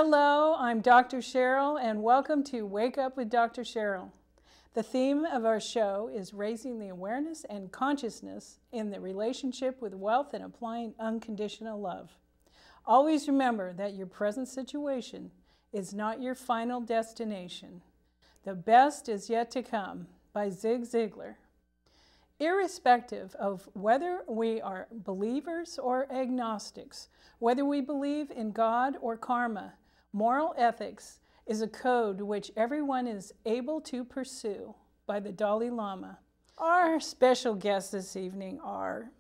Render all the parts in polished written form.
Hello, I'm Dr. Cheryl, and welcome to Wake Up with Dr. Cheryl. The theme of our show is raising the awareness and consciousness in the relationship with wealth and applying unconditional love. Always remember that your present situation is not your final destination. The best is yet to come, by Zig Ziglar. Irrespective of whether we are believers or agnostics, whether we believe in God or karma, moral ethics is a code which everyone is able to pursue by the Dalai Lama. Our special guests this evening are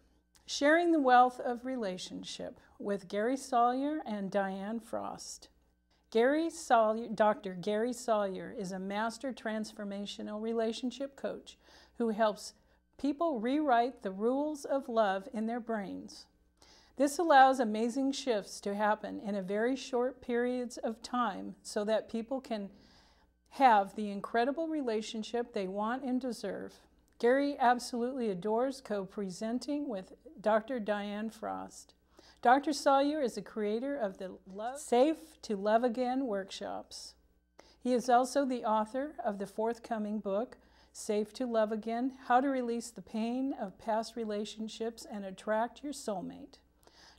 Sharing the Wealth of Relationship with Gary Salyer and Dianne Frost. Dr. Gary Salyer is a master transformational relationship coach who helps people rewrite the rules of love in their brains. This allows amazing shifts to happen in a very short periods of time so that people can have the incredible relationship they want and deserve. Gary absolutely adores co-presenting with Dr. Dianne Frost. Dr. Salyer is a creator of the Safe to Love Again workshops. He is also the author of the forthcoming book, Safe to Love Again, How to Release the Pain of Past Relationships and Attract Your Soulmate.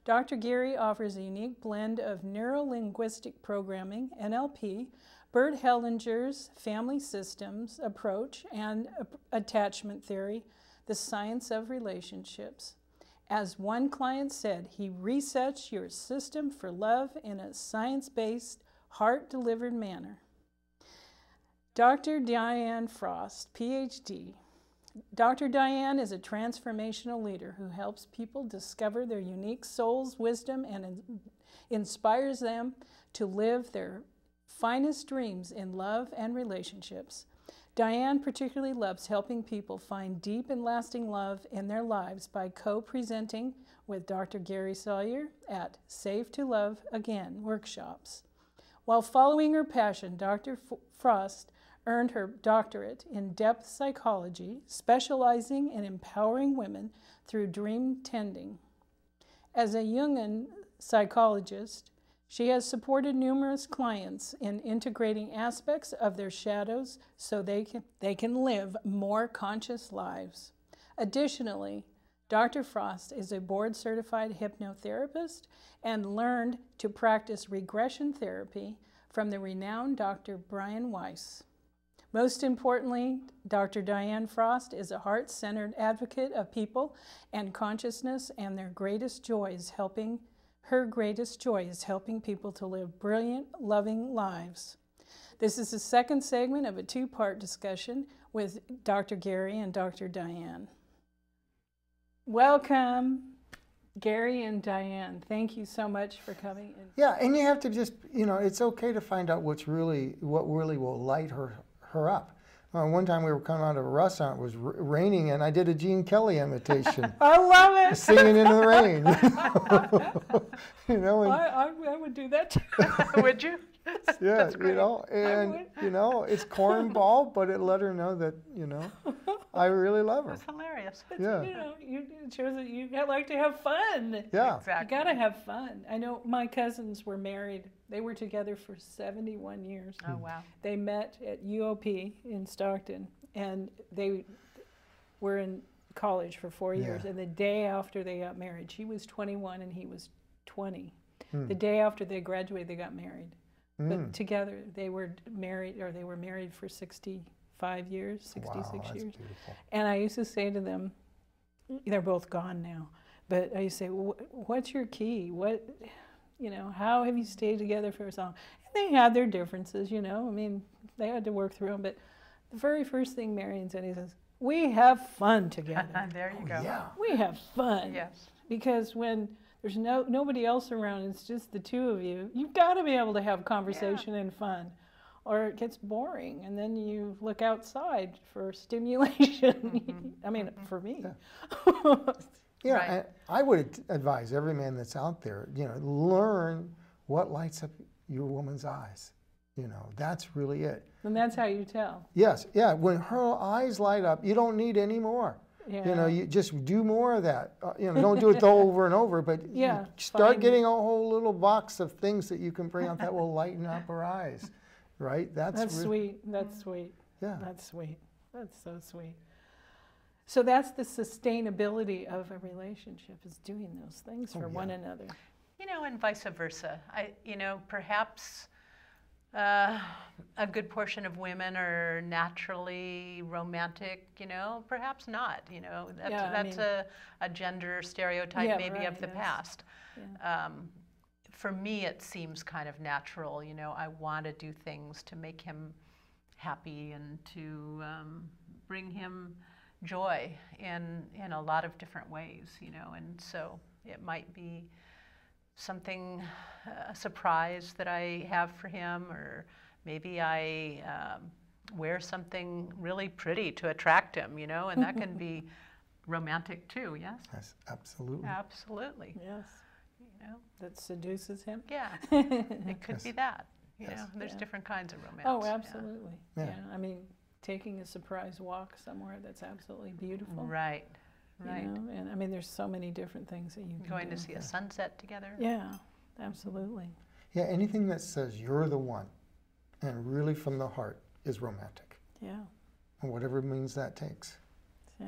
Dr. Gary offers a unique blend of neuro-linguistic programming, NLP, Bert Hellinger's family systems approach, and attachment theory, the science of relationships. As one client said, he resets your system for love in a science-based, heart-delivered manner. Dr. Dianne Frost, PhD. Dr. Dianne is a transformational leader who helps people discover their unique soul's wisdom and inspires them to live their finest dreams in love and relationships. Dianne particularly loves helping people find deep and lasting love in their lives by co-presenting with Dr. Gary Salyer at Safe to Love Again workshops. While following her passion, Dr. Frost earned her doctorate in depth psychology, specializing in empowering women through dream tending. As a Jungian psychologist, she has supported numerous clients in integrating aspects of their shadows so they can live more conscious lives. Additionally, Dr. Frost is a board-certified hypnotherapist and learned to practice regression therapy from the renowned Dr. Brian Weiss. Most importantly, Dr. Dianne Frost is a heart-centered advocate of people and consciousness, and her greatest joy is helping people to live brilliant, loving lives. This is the second segment of a two-part discussion with Dr. Gary and Dr. Dianne. Welcome, Gary and Dianne. Thank you so much for coming. Yeah, and you have to just, it's okay to find out what really will light her up. One time we were coming out of a restaurant, it was raining, and I did a Gene Kelly imitation. I love it. Singing in the rain. I would do that too. Would you? Yeah, it's cornball, but it let her know that, I really love her. It's hilarious. Yeah. It shows that you like to have fun. Yeah. Exactly. You gotta have fun. I know my cousins were married. They were together for 71 years. Oh, wow. They met at UOP in Stockton, and they were in college for 4 years. Yeah. And the day after they got married, she was 21 and he was 20. The day after they graduated, they got married. But together, they were married for 65 years, 66 wow, that's years. Beautiful. And I used to say to them, they're both gone now, but I used to say, what's your key? How have you stayed together for so long? And they had their differences, they had to work through them. But the very first thing Marion said, he says, we have fun together. There you go. Yeah. We have fun. Yes. Because when there's nobody else around, it's just the two of you, you've got to be able to have conversation and fun, or it gets boring, and then you look outside for stimulation. I mean, for me. Yeah, Right. and I would advise every man that's out there, learn what lights up your woman's eyes. That's really it. And that's how you tell. Yes, yeah, when her eyes light up, you don't need any more. Yeah. You know, you just do more of that. You know, don't do it over and over, but Yeah, you start find- getting a whole little box of things that you can bring out that will lighten up our eyes, right? That's sweet. That's sweet. Yeah. That's sweet. That's so sweet. So that's the sustainability of a relationship, is doing those things for one another. You know, and vice versa. You know, perhaps a good portion of women are naturally romantic, you know, perhaps not, you know. That's a gender stereotype maybe of the past. Yeah. For me, it seems kind of natural, you know. I want to do things to make him happy and to bring him joy in a lot of different ways, you know. And so it might be something, a surprise that I have for him, or maybe I wear something really pretty to attract him, you know, and that can be romantic too, yes? Yes, absolutely. Absolutely. Yes. You know? That seduces him? Yeah, it could be that, you know, there's different kinds of romance. Oh, absolutely. Yeah. I mean, taking a surprise walk somewhere that's absolutely beautiful. Right. Right. You know? And I mean, there's so many different things that you can Going do. to see a sunset together. Yeah, absolutely. Yeah, anything that says you're the one and really from the heart is romantic. Yeah. And whatever means that takes. Yeah.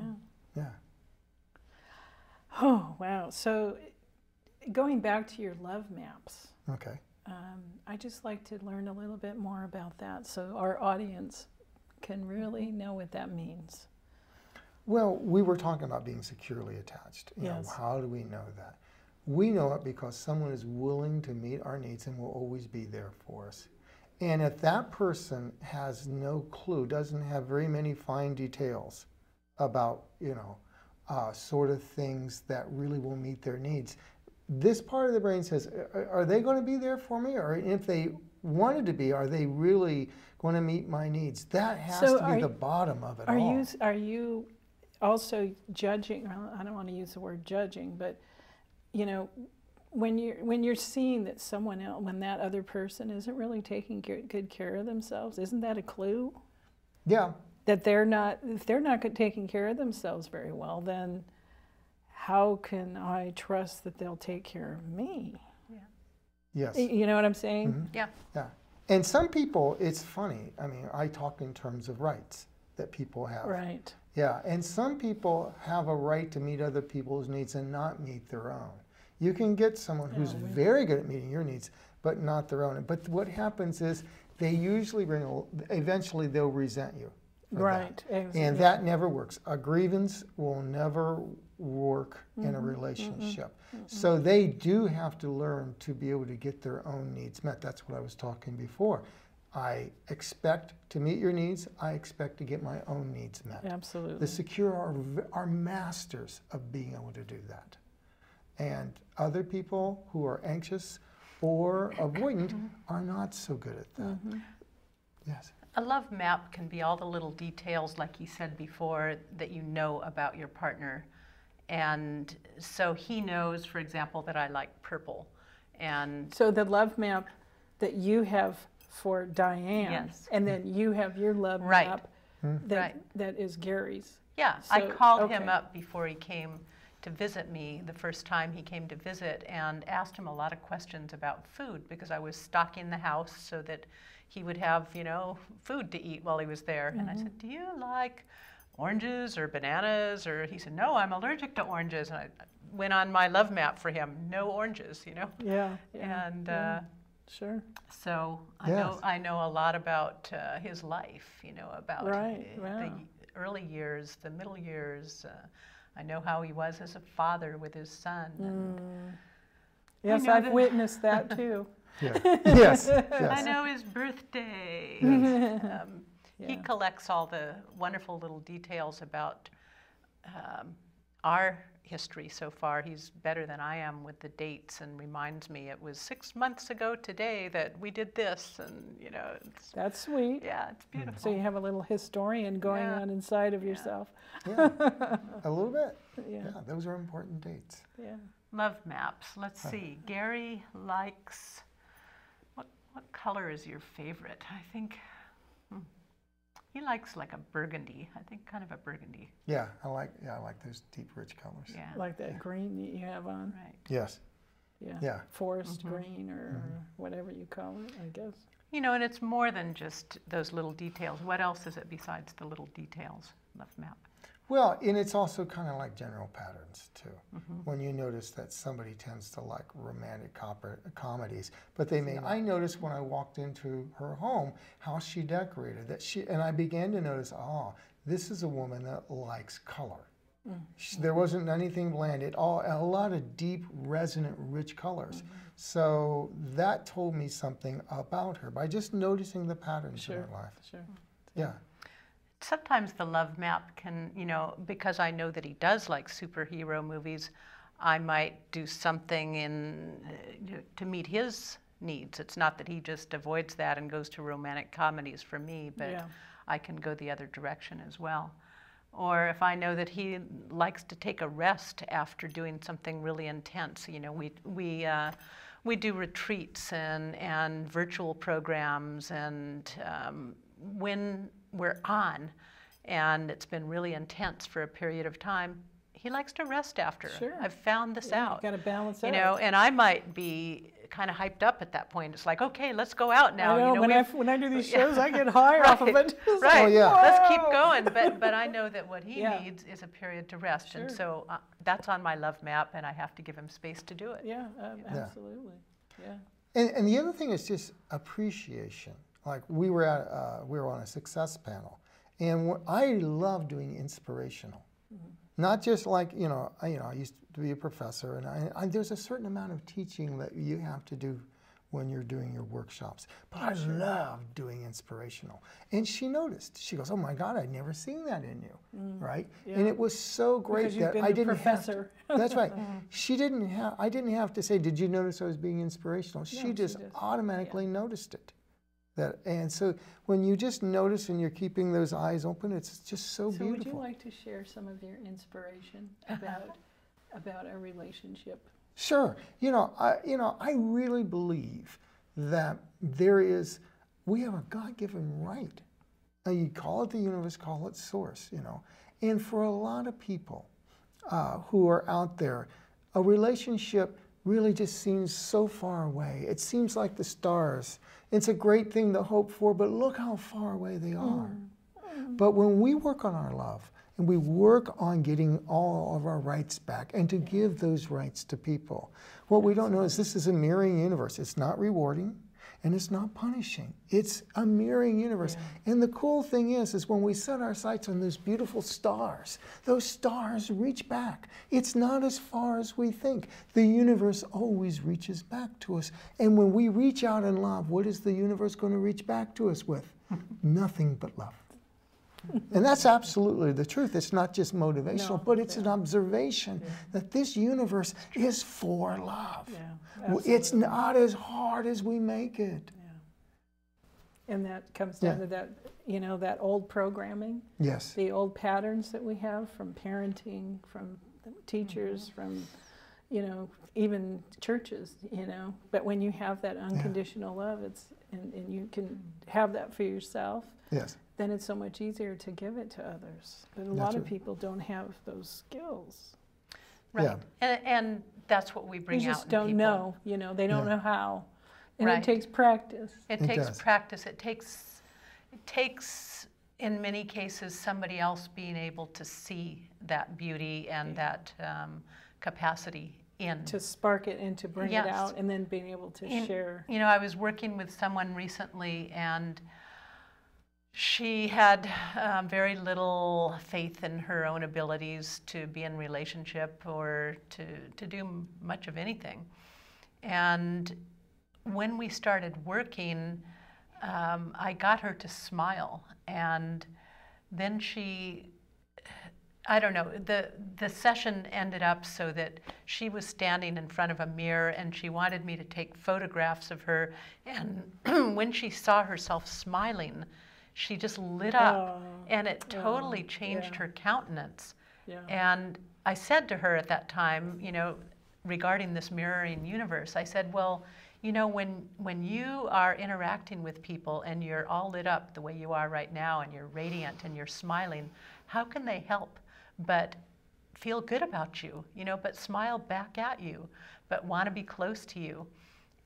Yeah. Oh, wow. So going back to your love maps, Okay. I'd just like to learn a little bit more about that so our audience can really know what that means. Well, we were talking about being securely attached. You Yes. know, how do we know that? We know it because someone is willing to meet our needs and will always be there for us. And if that person has no clue, doesn't have very many fine details about, you know, sort of things that really will meet their needs, this part of the brain says, are they going to be there for me? Or if they wanted to be, are they really going to meet my needs? That has to be the bottom of it all. Are you also judging? Well, I don't want to use the word judging, but you know, when you're seeing that someone else, when that other person isn't really taking good care of themselves, isn't that a clue? Yeah. That if they're not taking care of themselves very well, then how can I trust that they'll take care of me? Yeah. Yes. You know what I'm saying? Mm-hmm. Yeah. Yeah. And some people, it's funny. I mean, I talk in terms of rights that people have. Right. Yeah. And some people have a right to meet other people's needs and not meet their own. You can get someone who's very good at meeting your needs, but not their own. But what happens is they usually eventually they'll resent you. Right. Exactly. And that never works. A grievance will never work in a relationship. So they do have to learn to be able to get their own needs met. That's what I was talking before. I expect to meet your needs. I expect to get my own needs met. Absolutely. The secure are masters of being able to do that. And other people who are anxious or avoidant are not so good at that. Yes. A love map can be all the little details, like you said before, that you know about your partner. And so he knows, for example, that I like purple. And so the love map that you have for Dianne, Yes. and then you have your love map that, Right. that is Gary's. yeah, So, I called him up before he came to visit me the first time he came to visit, and asked him a lot of questions about food, because I was stocking the house so that he would have, you know, food to eat while he was there. And I said, do you like oranges or bananas? Or he said, no, I'm allergic to oranges. And I went on my love map for him, no oranges, you know. Yeah. And sure. so Yes. I know a lot about his life, you know, about the early years, the middle years. I know how he was as a father with his son. And Yes, I've witnessed that too. Yeah. Yes. Yes. I know his birthday. He collects all the wonderful little details about our history so far. He's better than I am with the dates, and reminds me it was 6 months ago today that we did this, and you know. That's sweet. Yeah, it's beautiful. So you have a little historian going on inside of yourself. Yeah. A little bit. Yeah. Yeah. Those are important dates. Yeah. Love maps. Let's see. Gary likes. What color is your favorite? I think He likes like a burgundy, I think kind of a burgundy. Yeah, I like those deep, rich colors. Yeah. Like that green that you have on. Right. Yes. Yeah. Yeah. Forest green or whatever you call it, I guess. You know, and it's more than just those little details. What else is it besides the little details, left map? Well, and it's also kind of like general patterns, too. When you notice that somebody tends to like romantic comedies, but they may. I noticed when I walked into her home how she decorated and I began to notice, this is a woman that likes color. There wasn't anything bland. A lot of deep, resonant, rich colors. So that told me something about her by just noticing the patterns in her life. Sure. Yeah. Sometimes the love map can, you know, because I know that he does like superhero movies, I might do something to meet his needs. It's not that he just avoids that and goes to romantic comedies for me, but I can go the other direction as well. Or if I know that he likes to take a rest after doing something really intense, you know, we do retreats and virtual programs, and when we're on and it's been really intense for a period of time, he likes to rest after. Sure. I've found this out. You've got to balance out. You know, and I might be kind of hyped up at that point. It's like, okay, let's go out now. I know, you know, when I do these shows, I get high off of it. It's Right. like, Let's keep whoa! going. But I know that what he needs is a period to rest. And so that's on my love map, and I have to give him space to do it. Yeah, absolutely. Yeah. And the other thing is just appreciation. Like we were on a success panel, and I love doing inspirational. Not just like, I used to be a professor, and there's a certain amount of teaching that you have to do when you're doing your workshops. But I love doing inspirational. And she noticed. She goes, "Oh my God, I'd never seen that in you," right? Yeah. And it was so great because you've that been I didn't professor. have to, that's right. I didn't have to say, "Did you notice I was being inspirational?" She just automatically noticed it. And so when you just notice and you're keeping those eyes open, it's just so beautiful. Would you like to share some of your inspiration about our relationship? Sure. I really believe that we have a God-given right. You call it the universe, call it source, And for a lot of people who are out there, a relationship really just seems so far away. It seems like the stars. It's a great thing to hope for, but look how far away they are. But when we work on our love, and we work on getting all of our rights back and to give those rights to people, what we don't know is this is a mirroring universe. It's not rewarding, and it's not punishing. It's a mirroring universe. And the cool thing is when we set our sights on those beautiful stars, those stars reach back. It's not as far as we think. The universe always reaches back to us. And when we reach out in love, what is the universe going to reach back to us with? Nothing but love. And that's absolutely the truth. It's not just motivational, but it's an observation that this universe is for love. It's not as hard as we make it. And that comes down to that, that old programming. Yes. The old patterns that we have from parenting, from teachers, from, even churches, But when you have that unconditional love, and you can have that for yourself. Yes. Then it's so much easier to give it to others. But a lot of people don't have those skills. Right. Yeah. And that's what we bring out in people. They just don't know, they don't know how. And it takes practice. It takes practice. It takes, in many cases, somebody else being able to see that beauty and that capacity in. To spark it and to bring it out, and then being able to share. I was working with someone recently, and she had very little faith in her own abilities to be in relationship or to do much of anything. And when we started working, I got her to smile. And then the session ended up so that she was standing in front of a mirror and she wanted me to take photographs of her. And when she saw herself smiling, she just lit up, and it totally changed her countenance. And I said to her at that time, regarding this mirroring universe, I said, well, You know, when you are interacting with people and you're all lit up the way you are right now and you're radiant and you're smiling, how can they help but feel good about you, you know, but smile back at you, but want to be close to you?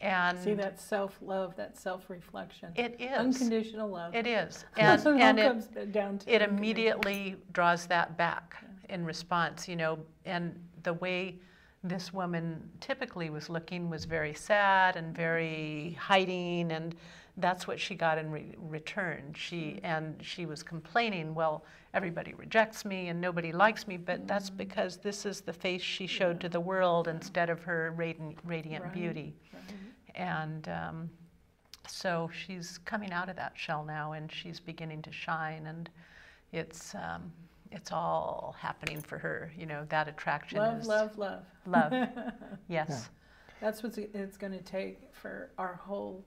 And see, that self-love, that self-reflection. It is. Unconditional love. It is. That's what And it comes down to. it immediately draws that back in response, you know, and the way this woman typically was looking was very sad and very hiding, and that's what she got in return. She was complaining, well, everybody rejects me and nobody likes me, but that's because this is the face she showed to the world instead of her radiant beauty. And so she's coming out of that shell now, and she's beginning to shine, and it's all happening for her. You know, that attraction is love. Yes. Yeah. That's what it's going to take for our whole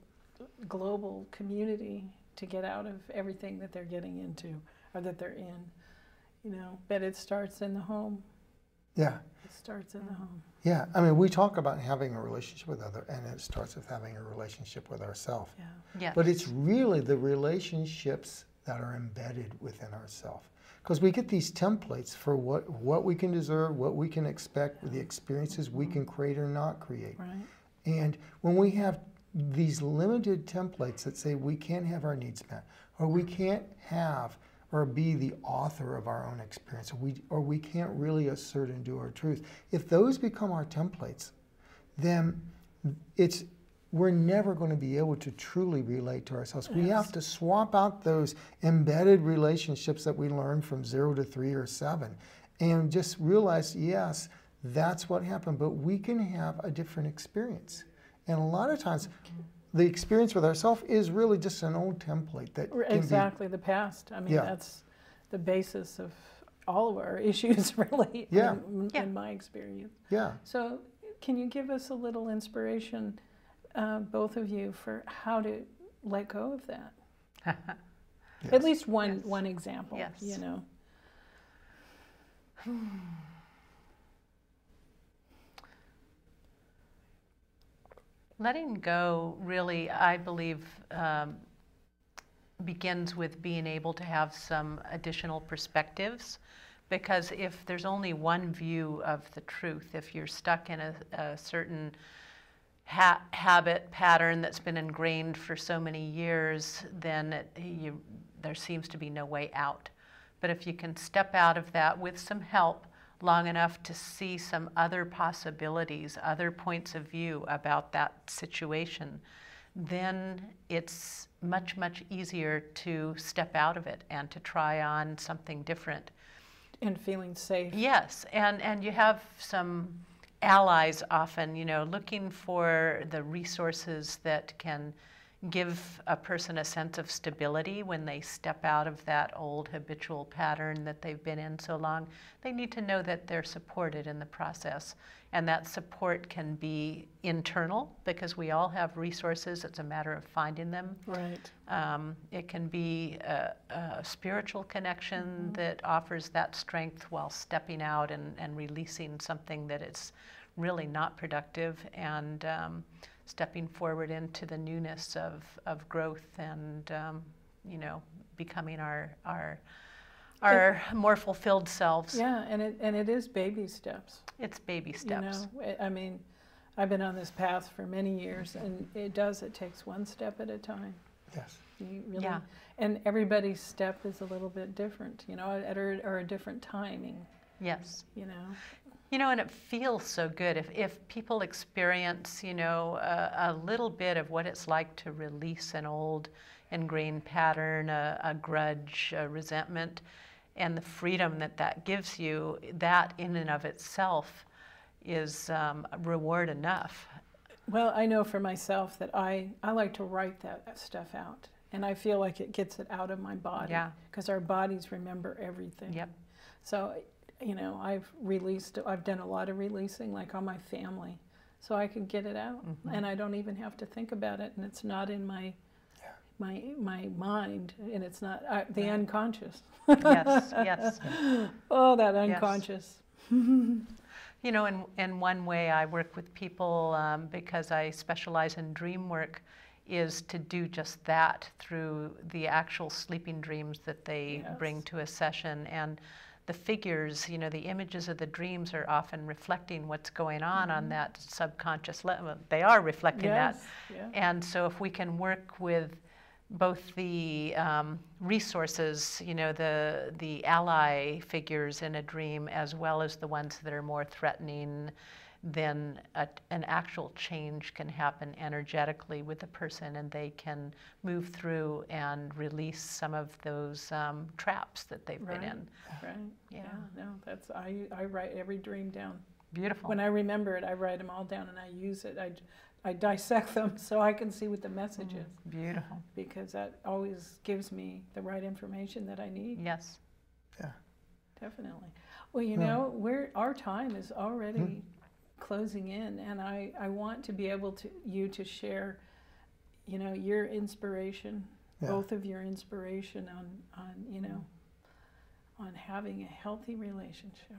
global community to get out of everything that they're getting into or that they're in. You know, but it starts in the home. Yeah. It starts in the home. Yeah. I mean, we talk about having a relationship with others, and it starts with having a relationship with ourselves. Yeah. Yes. But it's really the relationships that are embedded within ourselves. Because we get these templates for what we can deserve, what we can expect, the experiences we can create or not create. Right. And when we have these limited templates that say we can't have our needs met, or we can't have or be the author of our own experience, or we can't really assert and do our truth, if those become our templates, then we're never going to be able to truly relate to ourselves. We have to swap out those embedded relationships that we learned from 0 to 3 or 7 and just realize, yes, that's what happened, but we can have a different experience. And a lot of times, the experience with ourselves is really just an old template that exactly the past. I mean, that's the basis of all of our issues, really, in my experience. Yeah. So can you give us a little inspiration, both of you, for how to let go of that? Yes. At least one example, Yes. you know. Letting go really, I believe, begins with being able to have some additional perspectives, because if there's only one view of the truth, if you're stuck in a certain habit pattern that's been ingrained for so many years, then there seems to be no way out. But if you can step out of that with some help long enough to see some other possibilities, other points of view about that situation, then it's much, much easier to step out of it and to try on something different. And feeling safe. Yes, and you have some allies often, you know, looking for the resources that can give a person a sense of stability when they step out of that old habitual pattern that they've been in so long. They need to know that they're supported in the process, and that support can be internal, because we all have resources. It's a matter of finding them. Right. It can be a spiritual connection that offers that strength while stepping out and releasing something that is really not productive, and stepping forward into the newness of growth and you know, becoming our more fulfilled selves. Yeah, and it is baby steps. It's baby steps. You know, I mean, I've been on this path for many years, and it takes one step at a time. Yes. You really, Yeah. And everybody's step is a little bit different, you know, or a different timing. Yes. You know. You know, and it feels so good if people experience, you know, a little bit of what it's like to release an old ingrained pattern, a grudge, a resentment, and the freedom that gives you, that in and of itself is reward enough. Well, I know for myself that I like to write that stuff out, and I feel like it gets it out of my body. Yeah. Because our bodies remember everything. Yep. So, you know, I've done a lot of releasing, like on my family, so I can get it out, and I don't even have to think about it, and it's not in my mind, and it's not the unconscious. Yes, yes. Oh, that unconscious. You know, in one way I work with people because I specialize in dream work, is to do just that through the actual sleeping dreams that they bring to a session. And the figures, you know, the images of the dreams are often reflecting what's going on that subconscious level. They are reflecting that. Yeah. And so if we can work with both the resources, you know, the ally figures in a dream, as well as the ones that are more threatening, then an actual change can happen energetically with the person, and they can move through and release some of those traps that they've been in. Right. Yeah. No, that's I write every dream down. Beautiful. When I remember it, I write them all down and I use it. I dissect them so I can see what the message is. Beautiful. Because that always gives me the right information that I need. Yes. Yeah. Definitely. Well, you know, our time is already closing in, and I want to be able to share, you know, your inspiration, both of your inspiration on you know, on having a healthy relationship,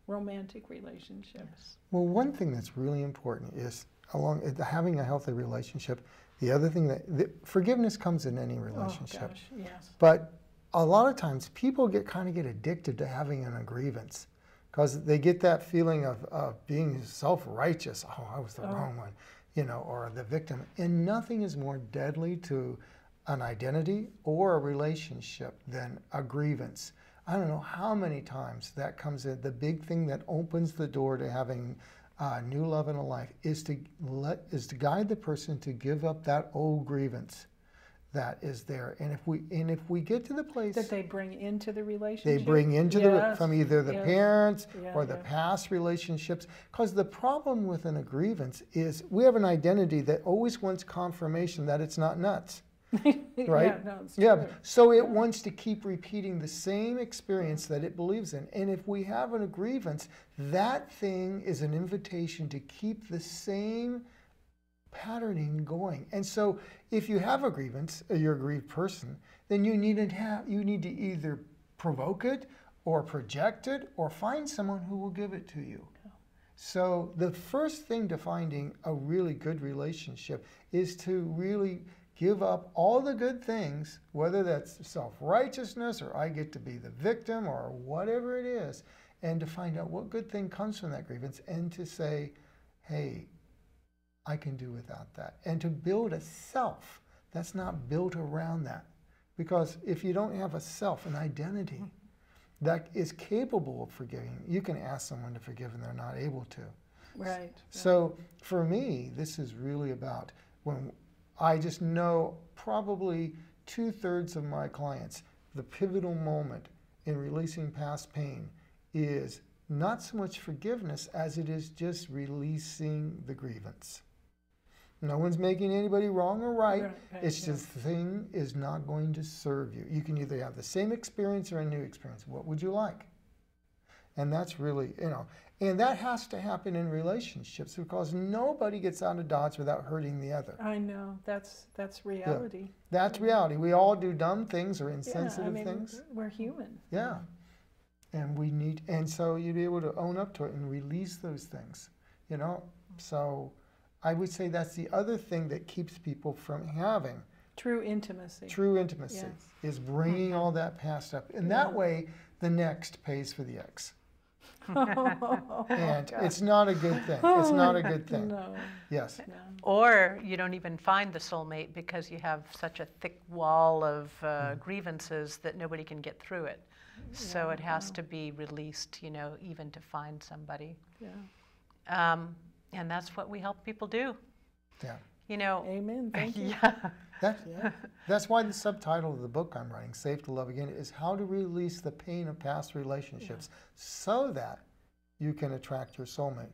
romantic relationships. Well, one thing that's really important is having a healthy relationship. The other thing that forgiveness comes in any relationship. Oh gosh, yes. But a lot of times people kind of get addicted to having a grievance, because they get that feeling of being self-righteous. Oh, I was the wrong one, you know, or the victim. And nothing is more deadly to an identity or a relationship than a grievance. I don't know how many times that comes in. The big thing that opens the door to having new love in a life is to guide the person to give up that old grievance that is there. And if we get to the place that they bring into the relationship, they bring into from either the parents or the past relationships. Because the problem with a grievance is we have an identity that always wants confirmation that it's not nuts. Right? So it wants to keep repeating the same experience that it believes in. And if we have a grievance, that thing is an invitation to keep the same patterning going. And so if you have a grievance, or you're a grieved person, then you need to either provoke it or project it or find someone who will give it to you. So the first thing to finding a really good relationship is to really give up all the good things, whether that's self-righteousness or I get to be the victim or whatever it is, and to find out what good thing comes from that grievance and to say, hey, I can do without that. And to build a self that's not built around that. Because if you don't have a self, an identity that is capable of forgiving, you can ask someone to forgive and they're not able to. Right. So for me, this is really about when I just know probably 2/3 of my clients, the pivotal moment in releasing past pain is not so much forgiveness as it is just releasing the grievance. No one's making anybody wrong or right. It's just the thing is not going to serve you. You can either have the same experience or a new experience. What would you like? And that's really, you know, and that has to happen in relationships because nobody gets out of Dodge without hurting the other. I know. That's reality. Yeah. That's reality. We all do dumb things or insensitive things. We're human. Yeah. And so you'd be able to own up to it and release those things, you know? So I would say that's the other thing that keeps people from having true intimacy. True intimacy is bringing all that past up. And that way, the next pays for the ex. And it's not a good thing. It's not a good thing. No. Yes. No. Or you don't even find the soulmate because you have such a thick wall of grievances that nobody can get through it. So it has to be released, you know, even to find somebody. Yeah. And that's what we help people do. Yeah. You know. Amen. Thank you. That's why the subtitle of the book I'm writing, Safe to Love Again, is how to release the pain of past relationships so that you can attract your soulmate.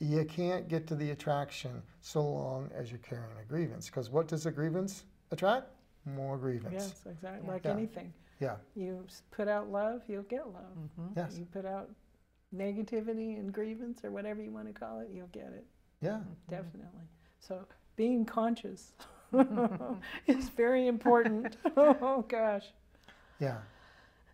You can't get to the attraction so long as you're carrying a grievance, because what does a grievance attract? More grievance. Yes, exactly. Like anything. Yeah. You put out love, you'll get love. Yes. You put out negativity and grievance or whatever you want to call it, you'll get it. Yeah. Definitely. So being conscious is very important. Oh gosh. Yeah.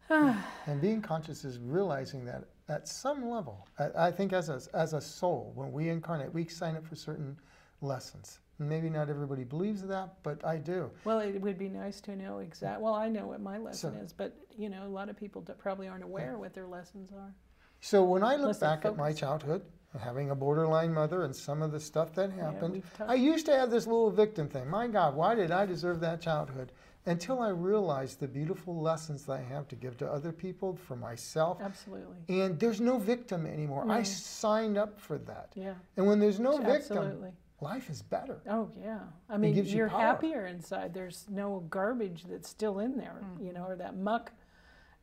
And being conscious is realizing that at some level. I think as a soul, when we incarnate, we sign up for certain lessons. Maybe not everybody believes that, but I do. Well, it would be nice to know exactly. Well, I know what my lesson is, but you know, a lot of people probably aren't aware what their lessons are. So when I look back at my childhood, having a borderline mother and some of the stuff that happened, I used to have this little victim thing. My God, why did I deserve that childhood? Until I realized the beautiful lessons that I have to give to other people, for myself. Absolutely. And there's no victim anymore. Mm. I signed up for that. Yeah. And when there's no Absolutely. victim, life is better. Oh, yeah. I mean, gives you you're power. happier inside. There's no garbage that's still in there, you know, or that muck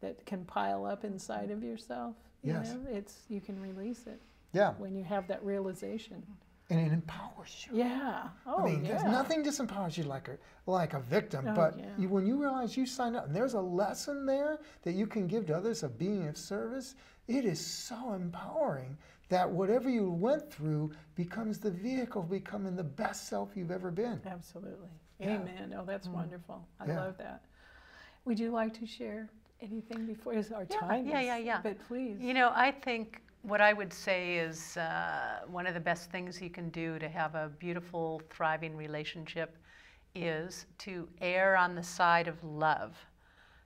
that can pile up inside of yourself. You Yes. know, you can release it. Yeah. When you have that realization. And it empowers you. Yeah. Oh, I mean, yeah. nothing disempowers you like a victim, Oh, but yeah. when you realize you signed up, and there's a lesson there that you can give to others of being of service, it is so empowering that whatever you went through becomes the vehicle of becoming the best self you've ever been. Absolutely. Yeah. Amen. Oh, that's wonderful. I Yeah. love that. Would you like to share anything before our time? Yeah. But please. You know, I think what I would say is one of the best things you can do to have a beautiful, thriving relationship is to err on the side of love.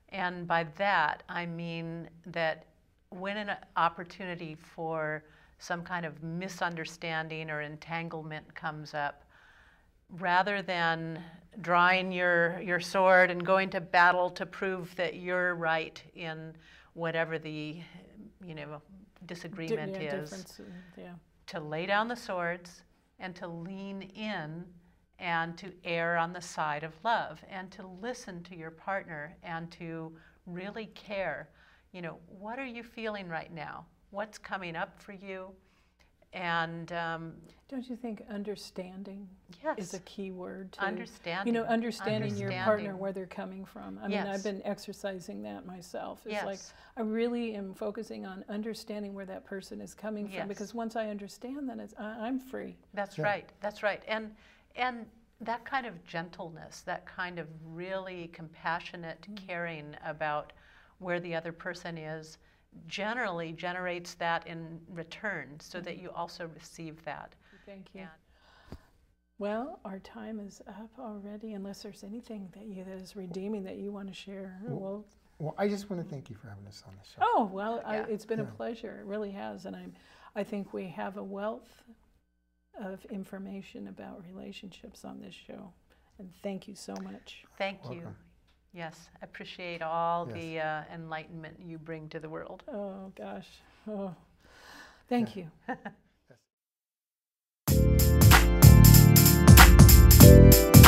And by that, I mean that when an opportunity for some kind of misunderstanding or entanglement comes up, rather than drawing your sword and going to battle to prove that you're right in whatever the, you know, disagreement is, to lay down the swords and to lean in and to err on the side of love and to listen to your partner and to really care. You know, what are you feeling right now? What's coming up for you? And don't you think understanding is a key word too? Understanding. You know, understanding your partner, where they're coming from. I mean, I've been exercising that myself. It's like I really am focusing on understanding where that person is coming from, because once I understand that, I'm free. That's right. That's right. And that kind of gentleness, that kind of really compassionate caring about where the other person is, generally generates that in return, so that you also receive that. Thank you. Well, our time is up already, unless there's anything that is redeeming that you want to share. Well, I just want to thank you for having us on the show. Oh, well, it's been a pleasure. It really has. And I think we have a wealth of information about relationships on this show. And thank you so much. Thank you. Yes, I appreciate all the enlightenment you bring to the world. Oh, gosh. Oh, thank you. Yes.